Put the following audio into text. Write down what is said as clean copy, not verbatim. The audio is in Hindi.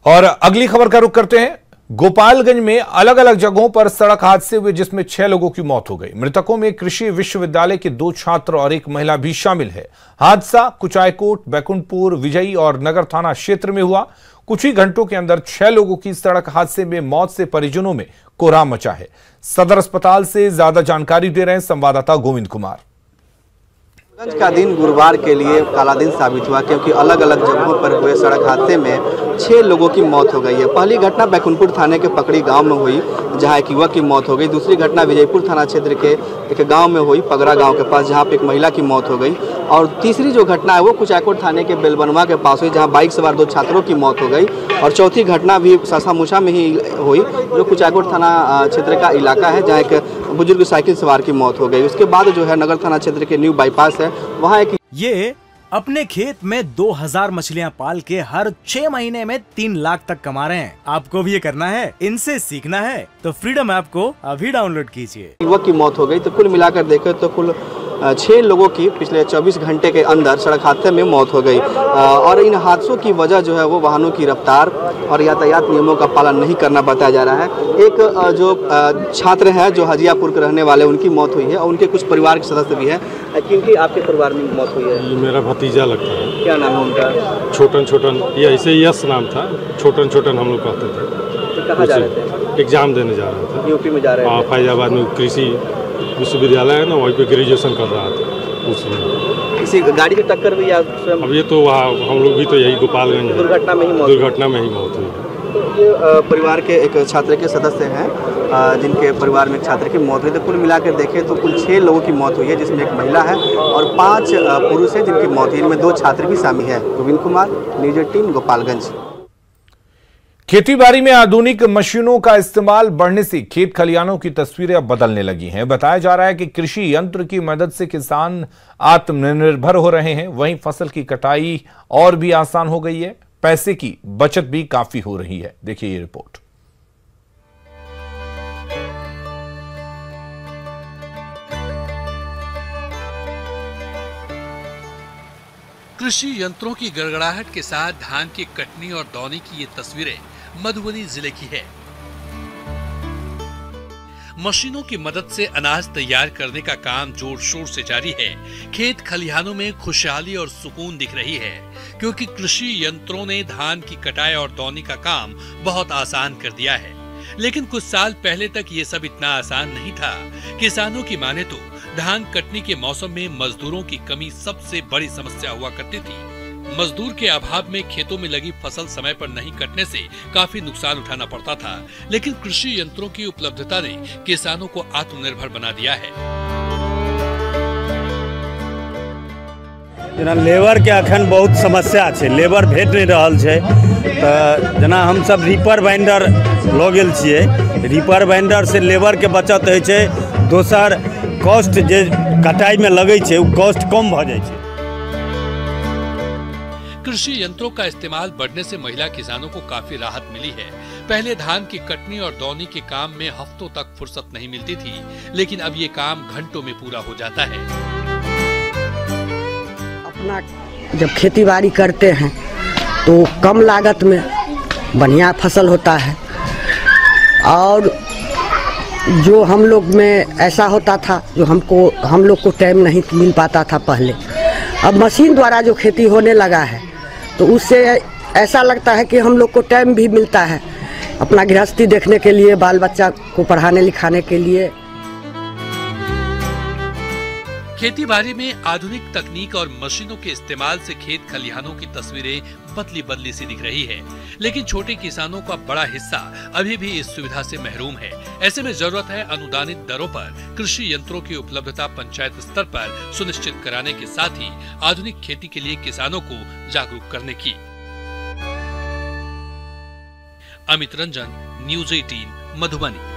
और अगली खबर का रुख करते हैं। गोपालगंज में अलग अलग जगहों पर सड़क हादसे हुए जिसमें 6 लोगों की मौत हो गई। मृतकों में कृषि विश्वविद्यालय के 2 छात्र और एक महिला भी शामिल है। हादसा कुचायकोट, बैकुंठपुर, विजयी और नगर थाना क्षेत्र में हुआ। कुछ ही घंटों के अंदर 6 लोगों की सड़क हादसे में मौत से परिजनों में कोहराम मचा है। सदर अस्पताल से ज्यादा जानकारी दे रहे हैं संवाददाता गोविंद कुमार। गोपालगंज का दिन गुरुवार के लिए काला दिन साबित हुआ क्योंकि अलग अलग जगहों पर हुए सड़क हादसे में 6 लोगों की मौत हो गई है। पहली घटना बैकुंठपुर थाने के पकड़ी गांव में हुई जहां एक युवक की मौत हो गई। दूसरी घटना विजयपुर थाना क्षेत्र के एक गांव में हुई, पगरा गांव के पास, जहां पे एक महिला की मौत हो गई। और तीसरी जो घटना है वो कुचायकोट थाने के बेलबनवा के पास हुई जहाँ बाइक सवार 2 छात्रों की मौत हो गई। और चौथी घटना भी सासामूसा में ही हुई जो कुचायकोट थाना क्षेत्र का इलाका है जहाँ एक बुजुर्ग साइकिल सवार की मौत हो गई। उसके बाद जो है नगर थाना क्षेत्र के न्यू बाईपास है वहाँ एक ये अपने खेत में 2000 मछलियां पाल के हर 6 महीने में 3 लाख तक कमा रहे हैं। आपको भी ये करना है, इनसे सीखना है तो फ्रीडम ऐप को अभी डाउनलोड कीजिए। युवक की मौत हो गई तो कुल मिलाकर देखें तो कुल 6 लोगों की पिछले 24 घंटे के अंदर सड़क हादसे में मौत हो गई। और इन हादसों की वजह जो है वो वाहनों की रफ्तार और यातायात नियमों का पालन नहीं करना बताया जा रहा है। एक जो छात्र हैं जो हजियापुर के रहने वाले, उनकी मौत हुई है और उनके कुछ परिवार के सदस्य भी हैं। क्योंकि आपके परिवार में मौत हुई है? ये मेरा भतीजा लगता है। क्या नाम है उनका? छोटन, ये ऐसे यश नाम था। छोटन हम लोग कहते थे। तो कहाँ जा रहे थे? एग्जाम देने जा रहा था। यूपी में जा रहे थे? फैजाबाद में कृषि विश्वविद्यालय है ना, वहीं पे ग्रेजुएशन कर रहा था। उसमें किसी गाड़ी की टक्कर हुई? अब ये तो वहाँ हम लोग भी तो यही गोपालगंज दुर्घटना में ही मौत हुई है। ये परिवार के एक छात्र के सदस्य हैं जिनके परिवार में एक छात्र की मौत हुई। तो कुल मिलाकर देखें तो कुल 6 लोगों की मौत हुई है जिसमें एक महिला है और 5 पुरुष हैं जिनकी मौत हुई। इनमें 2 छात्र भी शामिल हैं। गोविंद कुमार, न्यूज़ 18, गोपालगंज। खेतीबाड़ी में आधुनिक मशीनों का इस्तेमाल बढ़ने से खेत खलिहानों की तस्वीरें अब बदलने लगी हैं। बताया जा रहा है कि कृषि यंत्र की मदद से किसान आत्मनिर्भर हो रहे हैं। वहीं फसल की कटाई और भी आसान हो गई है। पैसे की बचत भी काफी हो रही है। देखिए ये रिपोर्ट। कृषि यंत्रों की गड़गड़ाहट के साथ धान की कटनी और दौनी की ये तस्वीरें मधुबनी जिले की है। मशीनों की मदद से अनाज तैयार करने का काम जोर शोर से जारी है। खेत खलिहानों में खुशहाली और सुकून दिख रही है क्योंकि कृषि यंत्रों ने धान की कटाई और दौनी का काम बहुत आसान कर दिया है। लेकिन कुछ साल पहले तक ये सब इतना आसान नहीं था। किसानों की माने तो धान कटनी के मौसम में मजदूरों की कमी सबसे बड़ी समस्या हुआ करती थी। मजदूर के अभाव में खेतों में लगी फसल समय पर नहीं कटने से काफी नुकसान उठाना पड़ता था। लेकिन कृषि यंत्रों की उपलब्धता ने किसानों को आत्मनिर्भर बना दिया है। जना लेबर के अखन बहुत समस्या छै, लेबर भेट नहीं रहल छै। तो जना हम सब रीपर बाइंडर लऽ गेल छियै। रीपर बाइंडर से लेबर के बचत होइ छै। दोसर कॉस्ट जे कटाई में लगे छै वो कॉस्ट कम भ जाय छै। कृषि यंत्रों का इस्तेमाल बढ़ने से महिला किसानों को काफी राहत मिली है। पहले धान की कटनी और दौनी के काम में हफ्तों तक फुर्सत नहीं मिलती थी, लेकिन अब ये काम घंटों में पूरा हो जाता है। अपना जब खेती बाड़ी करते हैं तो कम लागत में बढ़िया फसल होता है। और जो हम लोग में ऐसा होता था जो हम लोग को टाइम नहीं मिल पाता था पहले, अब मशीन द्वारा जो खेती होने लगा है तो उससे ऐसा लगता है कि हम लोग को टाइम भी मिलता है अपना गृहस्थी देखने के लिए, बाल बच्चा को पढ़ाने लिखाने के लिए। खेती बाड़ी में आधुनिक तकनीक और मशीनों के इस्तेमाल से खेत खलिहानों की तस्वीरें बदली बदली सी दिख रही है। लेकिन छोटे किसानों का बड़ा हिस्सा अभी भी इस सुविधा से महरूम है। ऐसे में जरूरत है अनुदानित दरों पर कृषि यंत्रों की उपलब्धता पंचायत स्तर पर सुनिश्चित कराने के साथ ही आधुनिक खेती के लिए किसानों को जागरूक करने की। अमित रंजन, न्यूज़ 18, मधुबनी।